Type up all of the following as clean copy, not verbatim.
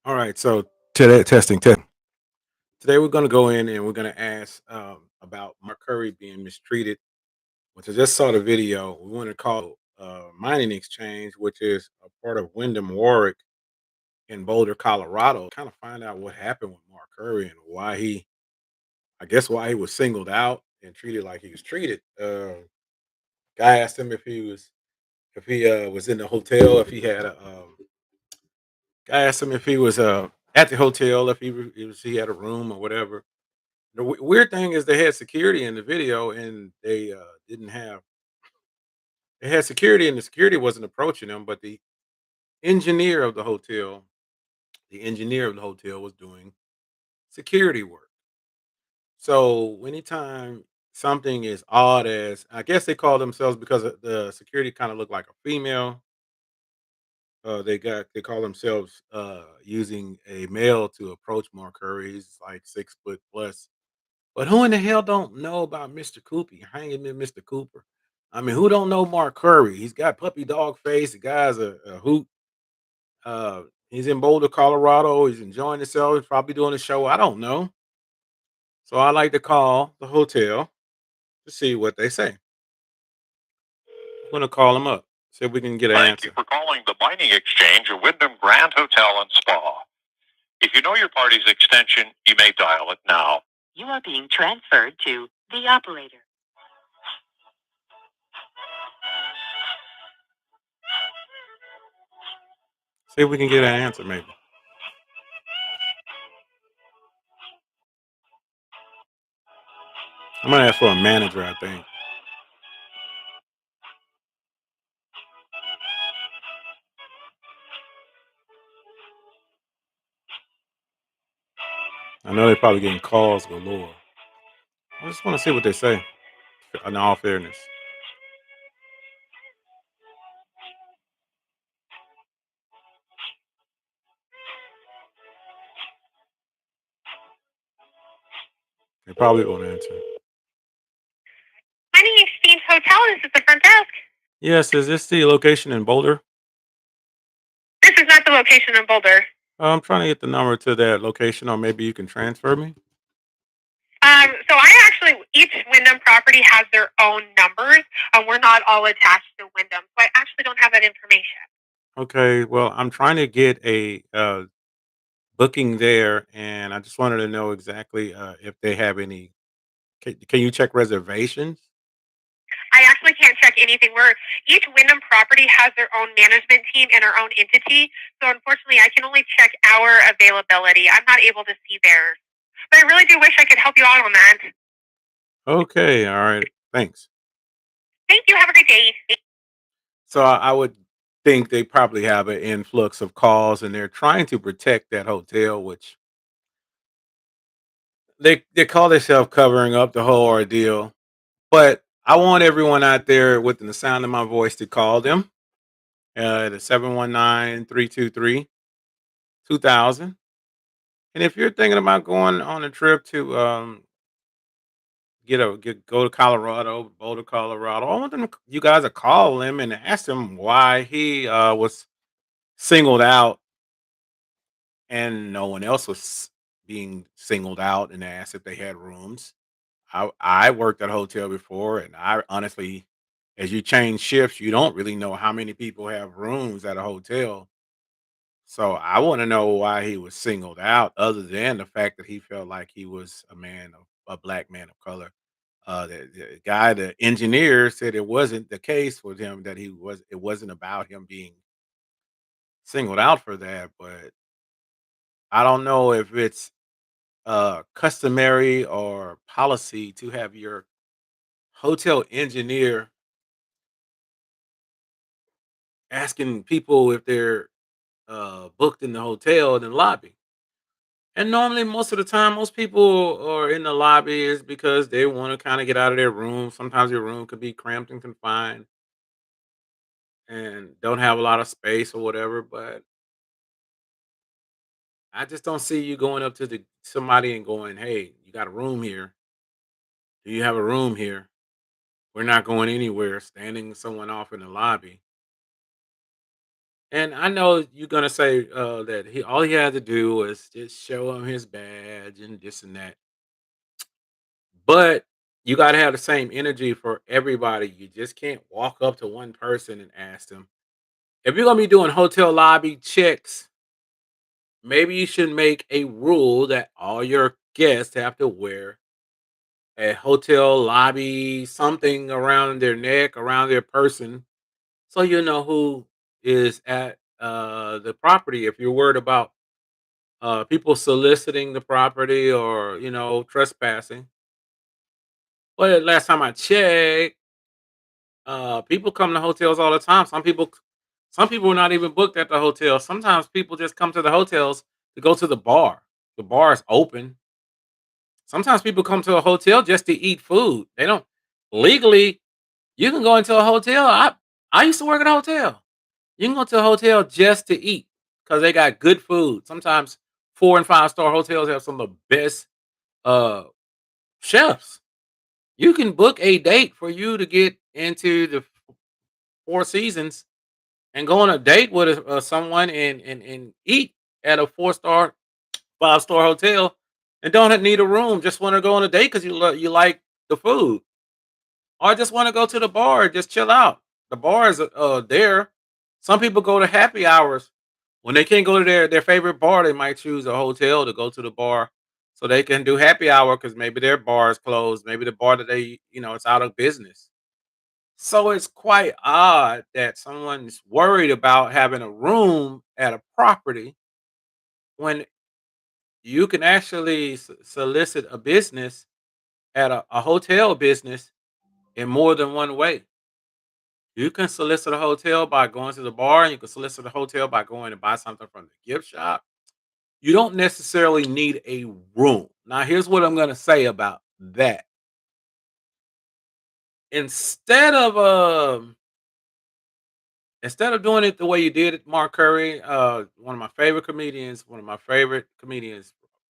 All right, so today testing. Today we're going to go in and we're going to ask about Mark Curry being mistreated. Which I just saw the video. We want to call mining exchange, which is a part of Wyndham Warwick in Boulder, Colorado. Kind of find out what happened with Mark Curry and why I guess, why he was singled out and treated like he was treated. Guy asked him if he was in the hotel, if he had a guy asked him if he was at the hotel, if he had a room or whatever. The weird thing is they had security in the video, and didn't have they had security, and the security wasn't approaching them, but engineer of the hotel, the engineer of the hotel was doing security work. So anytime something is odd, as I guess they call themselves, because the security kind of looked like a female. They call themselves using a male to approach Mark Curry. He's like 6 foot plus. But who in the hell don't know about Mr. Cooper hanging in Mr. Cooper? I mean, who don't know Mark Curry? He's got puppy dog face. The guy's a hoot. He's in Boulder, Colorado. He's enjoying himself. He's probably doing a show. I don't know. So I like to call the hotel to see what they say. I'm gonna call them up. See if we can get an Thank you answer. for calling the Mining Exchange at Wyndham Grand Hotel and Spa. If you know your party's extension, you may dial it now. You are being transferred to the operator. See if we can get an answer, maybe. I'm gonna ask for a manager, I think. I know they're probably getting calls galore. I just want to see what they say. In all fairness. They probably won't answer. Mining Exchange Hotel. This is the front desk. Yes, is this the location in Boulder? This is not the location in Boulder. I'm trying to get the number to that location, or maybe you can transfer me. So I actually, each Wyndham property has their own numbers. We're not all attached to Wyndham, so I actually don't have that information. Okay, well, I'm trying to get a booking there, and I just wanted to know exactly if they have any. Can you check reservations? I actually can't check anything. Each Wyndham property has their own management team and our own entity. So unfortunately, I can only check our availability. I'm not able to see theirs. But I really do wish I could help you out on that. Okay, all right, thanks. Thank you. Have a great day. So I would think they probably have an influx of calls, and they're trying to protect that hotel, which they call themselves covering up the whole ordeal. But I want everyone out there within the sound of my voice to call them at 719-323-2000. And if you're thinking about going on a trip to go to Colorado, Boulder, Colorado, I want you guys to call him and ask him why he was singled out and no one else was being singled out, and asked if they had rooms. I worked at a hotel before, and I honestly, as you change shifts, you don't really know how many people have rooms at a hotel. So I want to know why he was singled out, other than the fact that he felt like he was a black man of color. The guy, the engineer, said it wasn't the case with him, that it wasn't about him being singled out for that. But I don't know if it's customary or policy to have your hotel engineer asking people if they're booked in the hotel in the lobby. And normally, most of the time, most people are in the lobby is because they want to kind of get out of their room. Sometimes your room could be cramped and confined and don't have a lot of space or whatever. But I just don't see you going up to somebody and going, "Hey, you got a room here? Do you have a room here? We're not going anywhere." Standing someone off in the lobby. And I know you're gonna say that he all he had to do was just show him his badge and this and that. But you gotta have the same energy for everybody. You just can't walk up to one person and ask them. If you're gonna be doing hotel lobby checks, maybe you should make a rule that all your guests have to wear a hotel lobby something around their neck, around their person, so you know who is at the property. If you're worried about people soliciting the property or trespassing. But last time I checked, people come to hotels all the time. Some people are not even booked at the hotel. Sometimes people just come to the hotels to go to the bar. The bar is open. Sometimes people come to a hotel just to eat food. They don't legally. You can go into a hotel. I used to work at a hotel. You can go to a hotel just to eat because they got good food. Sometimes 4 and 5 star hotels have some of the best uh chefs. You can book a date for you to get into the Four Seasons and go on a date with someone and eat at a 4 star, 5 star hotel, and don't need a room. Just want to go on a date because you like the food, or just want to go to the bar, and just chill out. The bar is there. Some people go to happy hours when they can't go to their favorite bar. They might choose a hotel to go to the bar so they can do happy hour because maybe their bar is closed. Maybe the bar that it's out of business. So it's quite odd that someone's worried about having a room at a property when you can actually solicit a business at a hotel business in more than one way. You can solicit a hotel by going to the bar, and you can solicit a hotel by going to buy something from the gift shop. You don't necessarily need a room. Now, here's what I'm going to say about that. Instead of instead of doing it the way you did it, Mark Curry, one of my favorite comedians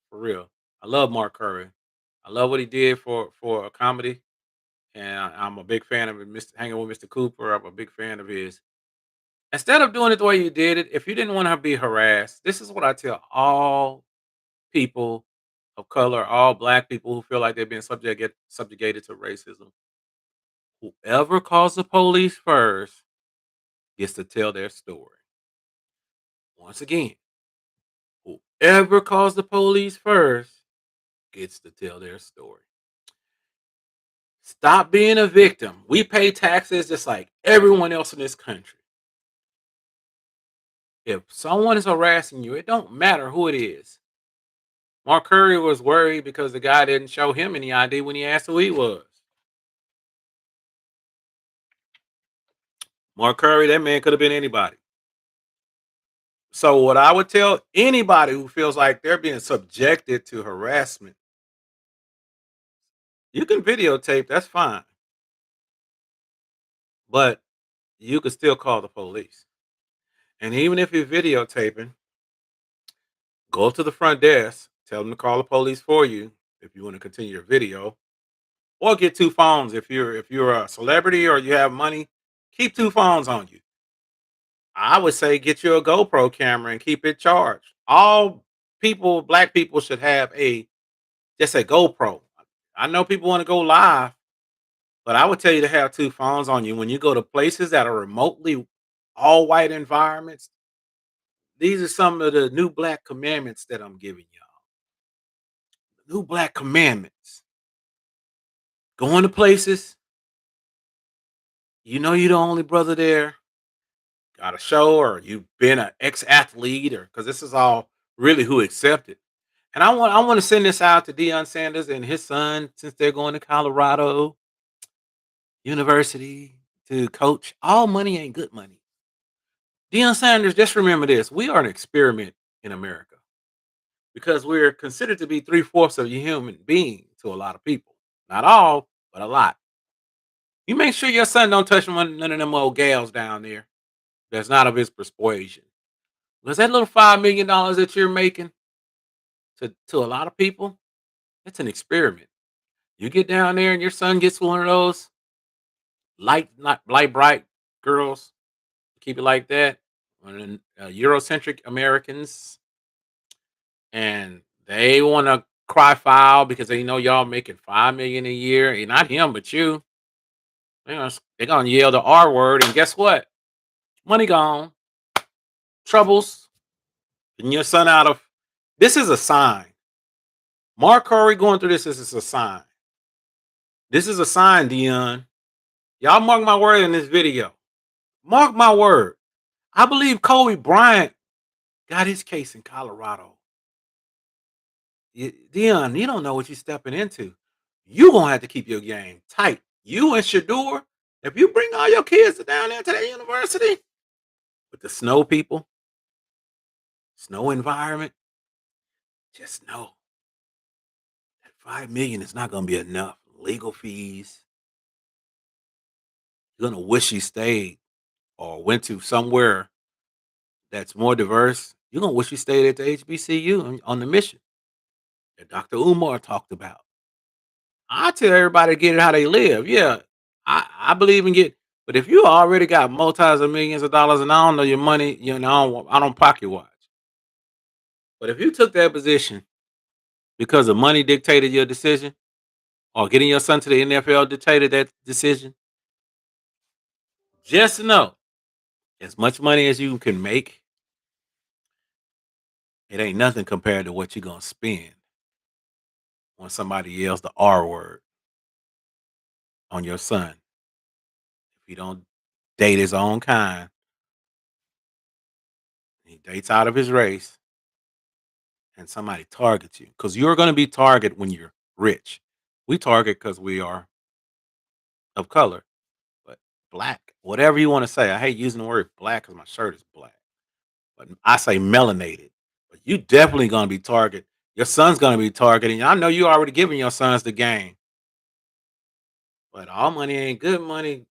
for real. I love Mark Curry. I love what he did for a comedy, and I'm a big fan of it. Mr. Hanging with Mr. Cooper, I'm a big fan of his. Instead of doing it the way you did it, if you didn't want to be harassed, this is what I tell all people of color, all black people who feel like they've been subjugated to racism. Whoever calls the police first gets to tell their story. Once again, whoever calls the police first gets to tell their story. Stop being a victim. We pay taxes just like everyone else in this country. If someone is harassing you, it don't matter who it is. Mark Curry was worried because the guy didn't show him any ID when he asked who he was. Mark Curry, that man could have been anybody. So what I would tell anybody who feels like they're being subjected to harassment, you can videotape, that's fine. But you could still call the police. And even if you're videotaping, go up to the front desk, tell them to call the police for you if you want to continue your video, or get 2 phones if you're a celebrity or you have money, keep 2 phones on you. I would say get you a GoPro camera and keep it charged. All people, black people should have a just a GoPro. I know people want to go live, but I would tell you to have 2 phones on you when you go to places that are remotely all white environments. These are some of the new black commandments that I'm giving y'all. New black commandments. Going to places, you know you're the only brother there, got a show, or you've been an ex-athlete, or because this is all really who accepted. And I want to send this out to Deion Sanders and his son since they're going to Colorado University to coach. All money ain't good money. Deion Sanders, just remember this: we are an experiment in America because we're considered to be 3/4 of a human being to a lot of people. Not all, but a lot. You make sure your son don't touch none of them old gals down there. That's not of his persuasion. Because that little $5 million that you're making to a lot of people, it's an experiment. You get down there and your son gets one of those light, not light bright girls, keep it like that. Eurocentric Americans, and they want to cry foul because they know y'all making 5 million a year, and not him, but you. They're gonna yell the R word, and guess what? Money gone, troubles, and your son out of. This is a sign. Mark Curry going through this is a sign. This is a sign, Dion. Y'all mark my word in this video. Mark my word. I believe Kobe Bryant got his case in Colorado. Dion, you don't know what you're stepping into. You're going to have to keep your game tight. You and Shador, if you bring all your kids down there to that university with the snow people, snow environment, just know that 5 million is not going to be enough. Legal fees. You're going to wish you stayed or went to somewhere that's more diverse. You're going to wish you stayed at the HBCU on the mission that Dr. Umar talked about. I tell everybody to get it how they live. Yeah, I believe in get, but if you already got multis of millions of dollars and I don't know your money, I don't pocket watch. But if you took that position because the money dictated your decision, or getting your son to the NFL dictated that decision, just know as much money as you can make, it ain't nothing compared to what you're gonna spend when somebody yells the R word on your son. If he don't date his own kind, he dates out of his race, and somebody targets you, because you're going to be targeted when you're rich. We target because we are of color, but black, whatever you want to say. I hate using the word black because my shirt is black, but I say melanated. But you definitely going to be targeted. Your son's going to be targeted. I know you already giving your sons the game, but all money ain't good money.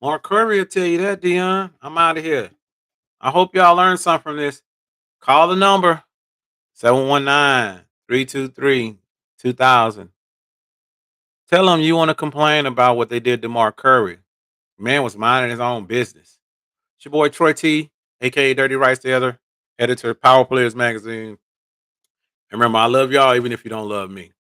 Mark Curry will tell you that, Dion. I'm out of here. I hope y'all learned something from this. Call the number 719-323-2000. Tell them you want to complain about what they did to Mark Curry. Man was minding his own business. It's your boy Troy T, aka DirtyRize, the other editor, Power Players Magazine. And remember, I love y'all even if you don't love me.